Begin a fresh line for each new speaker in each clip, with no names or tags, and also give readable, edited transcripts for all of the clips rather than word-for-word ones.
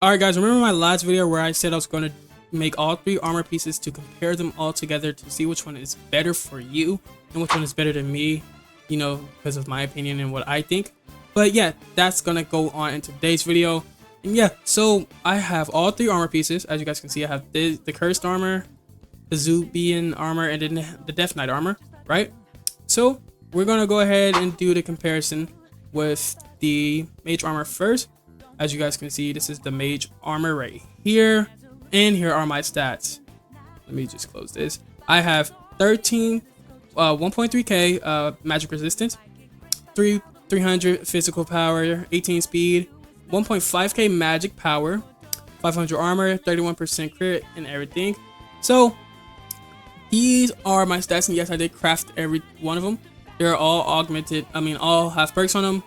Alright guys, remember my last video where I said I was going to make all 3 armor pieces to compare them all together to see which one is better for you and which one is better than me, you know, because of my opinion and what I think. But yeah, that's going to go on in today's video. And yeah, so I have all 3 armor pieces. As you guys can see, I have the cursed armor, the Zubian armor, and then the Death Knight armor, right? So we're going to go ahead and do the comparison with the Mage Armor first. As you guys can see, this is the Mage Armor right here, and here are my stats. Let me just close this. I have 1.3k magic resistance, 300 physical power, 18 speed, 1.5k magic power, 500 armor, 31% crit, and everything. So these are my stats, and yes, I did craft every one of them. They're all augmented. I mean, all have perks on them,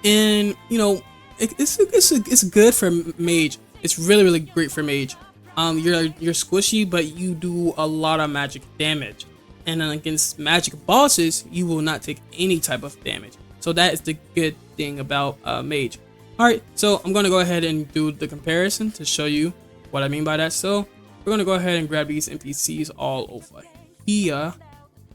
and you know, it's good for mage. It's really great for mage. You're squishy, but you do a lot of magic damage, and then against magic bosses, you will not take any type of damage. So that is the good thing about mage. All right, so I'm gonna go ahead and do the comparison to show you what I mean by that. So we're gonna go ahead and grab these NPCs all over here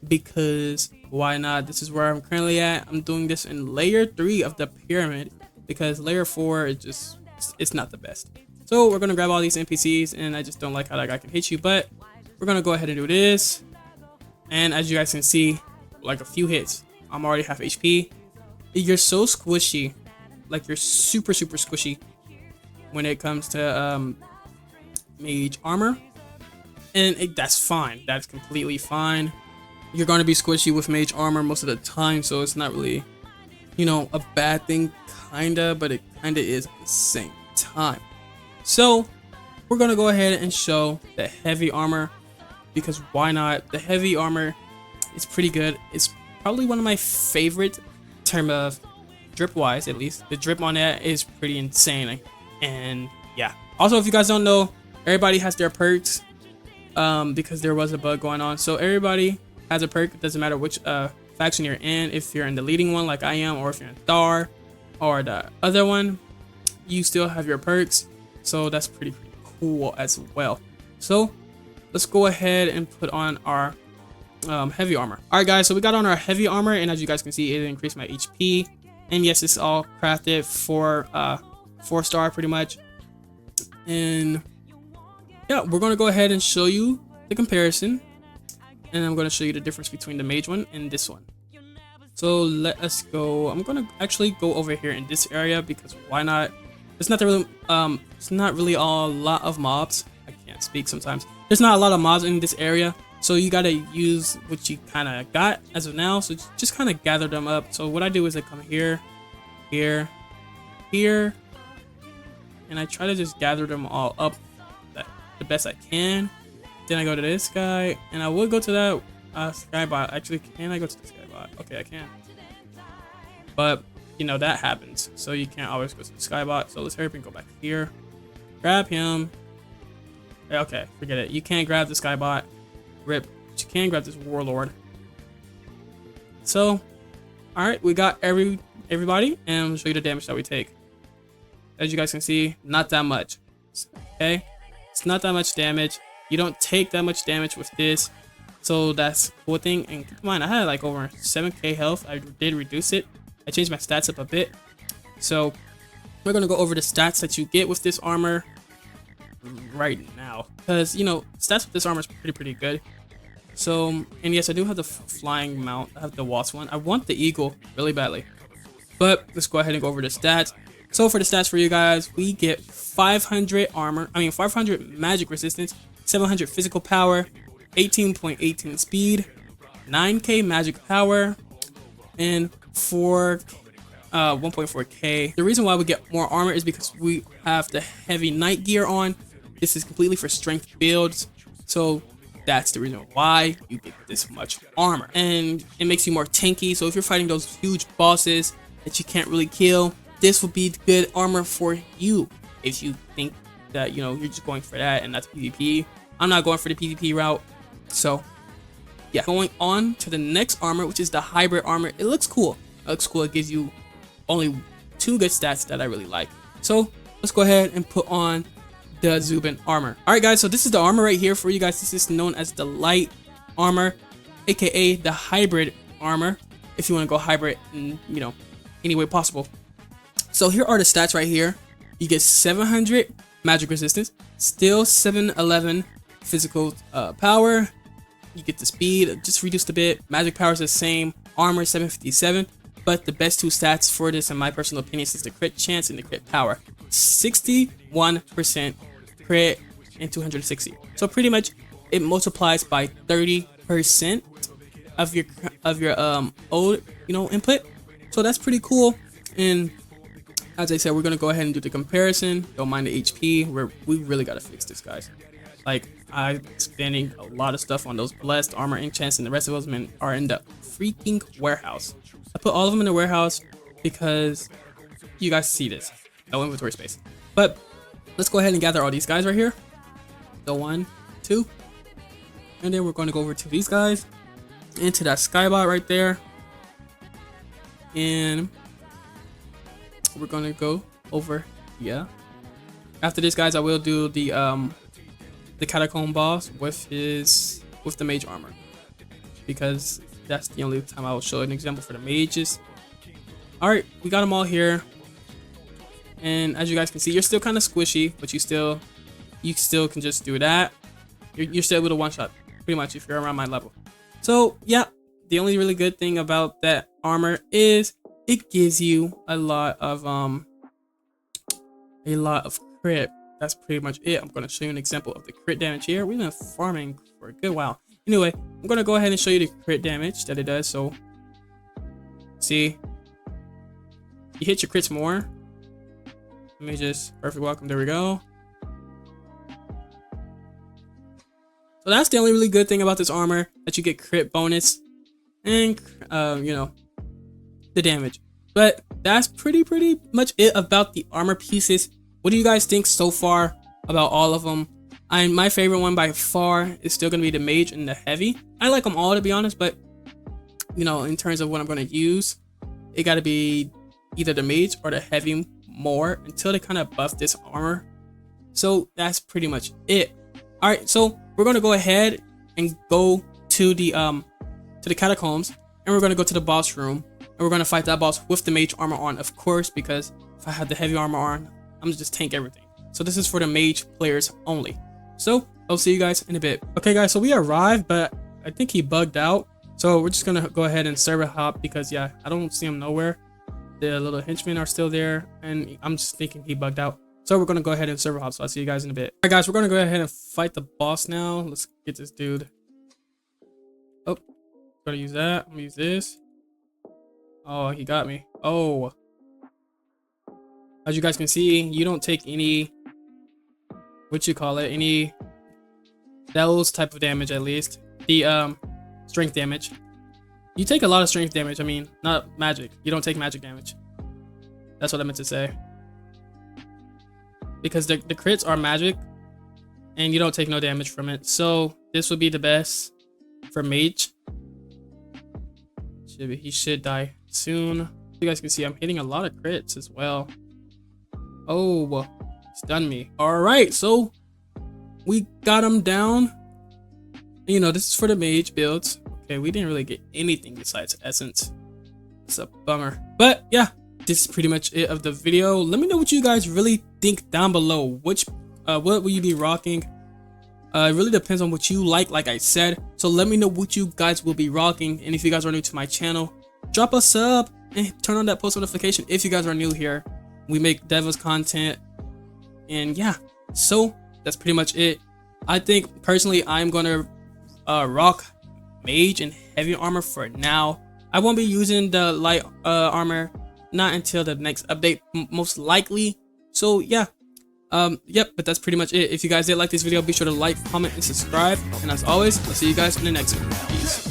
because why not? This is where I'm currently at. I'm doing this in layer 3 of the pyramid because layer 4 is just, it's not the best. So we're gonna grab all these NPCs, and I just don't like how that guy can hit you, but we're gonna go ahead and do this. And as you guys can see, like a few hits, I'm already half HP. You're so squishy, like you're super squishy when it comes to Mage Armor, and that's fine. That's completely fine. You're gonna be squishy with Mage Armor most of the time, so it's not really, you know, a bad thing, kinda, but it kinda is at the same time. So we're gonna go ahead and show the heavy armor because why not? The heavy armor is pretty good. It's probably one of my favorite in terms of drip wise, at least. The drip on that is pretty insane. And yeah, also if you guys don't know, everybody has their perks because there was a bug going on. So everybody has a perk. It doesn't matter which faction you're in. If you're in the leading one like I am, or if you're in Thar or the other one, you still have your perks. So that's pretty cool as well. So let's go ahead and put on our heavy armor. All right guys, so we got on our heavy armor, and as you guys can see, it increased my HP. And yes, it's all crafted for 4-star pretty much. And yeah, we're gonna go ahead and show you the comparison, and I'm gonna show you the difference between the mage one and this one. So let us go. I'm gonna actually go over here in this area because why not? It's not really a lot of mobs. I can't speak sometimes. There's not a lot of mobs in this area, so you gotta use what you kind of got as of now. So just kind of gather them up. So what I do is I come here, here, and I try to just gather them all up the best I can. Then I go to this guy, and I would go to that skybot. Actually, can I go to the skybot? Okay, I can. But you know that happens, so you can't always go to the skybot. So let's hurry up and go back here. Grab him. Okay, forget it. You can't grab the skybot. Rip. But you can grab this warlord. So, all right, we got everybody, and I'm gonna show you the damage that we take. As you guys can see, not that much. Okay, it's not that much damage. You don't take that much damage with this, so that's a cool thing. And keep in mind, I had like over 7k health. I did reduce it. I changed my stats up a bit. So we're gonna go over the stats that you get with this armor right now, because you know stats with this armor is pretty good. So, and yes, I do have the flying mount. I have the Wasp one. I want the eagle really badly, but let's go ahead and go over the stats. So for the stats for you guys, we get 500 magic resistance, 700 physical power, 18.18 speed, 9k magic power, and 1.4k. The reason why we get more armor is because we have the heavy knight gear on. This is completely for strength builds, so that's the reason why you get this much armor, and it makes you more tanky. So if you're fighting those huge bosses that you can't really kill, this will be good armor for you. If you think that, you know, you're just going for that and that's PvP, I'm not going for the PvP route. So yeah, going on to the next armor, which is the hybrid armor. It looks cool. It looks cool. It gives you only 2 good stats that I really like. So let's go ahead and put on the Zubin armor. All right, guys, so this is the armor right here for you guys. This is known as the light armor, aka the hybrid armor, if you want to go hybrid in, you know, any way possible. So here are the stats right here. You get 700 magic resistance, still 711 physical power. You get the speed just reduced a bit. Magic power is the same. Armor 757, but the best two stats for this, in my personal opinion, is the crit chance and the crit power. 61% crit and 260. So pretty much it multiplies by 30% of your old, you know, input. So that's pretty cool. And as I said, we're gonna go ahead and do the comparison. Don't mind the HP. We really gotta fix this, guys. Like, I'm spending a lot of stuff on those blessed armor enchants, and the rest of those men are in the freaking warehouse. I put all of them in the warehouse because you guys see this. No inventory space. But let's go ahead and gather all these guys right here. So 1, 2, and then we're going to go over to these guys, into that skybot right there, and we're going to go over. Yeah. After this, guys, I will do the catacomb boss with the mage armor, because that's the only time I will show an example for the mages. All right, we got them all here, and as you guys can see, you're still kind of squishy, but you still can just do that. You're still able to one shot pretty much if you're around my level. So yeah, the only really good thing about that armor is it gives you a lot of crit. That's pretty much it. I'm going to show you an example of the crit damage here. We've been farming for a good while. Anyway, I'm going to go ahead and show you the crit damage that it does. So, see, you hit your crits more. Let me just, perfect welcome, there we go. So that's the only really good thing about this armor, that you get crit bonus and, you know, the damage. But that's pretty much it about the armor pieces. What do you guys think so far about all of them? My favorite one by far is still going to be the mage and the heavy. I like them all, to be honest, but you know, in terms of what I'm going to use, it got to be either the mage or the heavy more until they kind of buff this armor. So that's pretty much it. All right, so we're going to go ahead and go to the catacombs, and we're going to go to the boss room, and we're going to fight that boss with the mage armor on, of course, because if I had the heavy armor on, I'm gonna just tank everything. So this is for the mage players only. So I'll see you guys in a bit. Okay, guys, so we arrived, but I think he bugged out. So we're just gonna go ahead and server hop, because yeah, I don't see him nowhere. The little henchmen are still there, and I'm just thinking he bugged out. So we're gonna go ahead and server hop. So I'll see you guys in a bit. All right, guys, we're gonna go ahead and fight the boss now. Let's get this dude. Oh, gotta use that. I'm gonna use this. Oh, he got me. Oh. As you guys can see, you don't take any, any those type of damage, at least. The strength damage. You take a lot of strength damage. I mean, not magic. You don't take magic damage. That's what I meant to say. Because the crits are magic, and you don't take no damage from it. So this would be the best for mage. He should die soon. You guys can see I'm hitting a lot of crits as well. Oh, stunned me. All right, so we got him down. You know, this is for the mage builds. Okay, we didn't really get anything besides essence. It's a bummer. But yeah, this is pretty much it of the video. Let me know what you guys really think down below. What will you be rocking? It really depends on what you like I said. So let me know what you guys will be rocking. And if you guys are new to my channel, drop a sub and turn on that post notification if you guys are new here. We make Devas content, and yeah, so that's pretty much it. I think personally I'm gonna rock mage and heavy armor for now. I won't be using the light armor not until the next update, most likely. So yeah, yep, but that's pretty much it. If you guys did like this video, be sure to like, comment, and subscribe. And as always, I'll see you guys in the next one. Peace.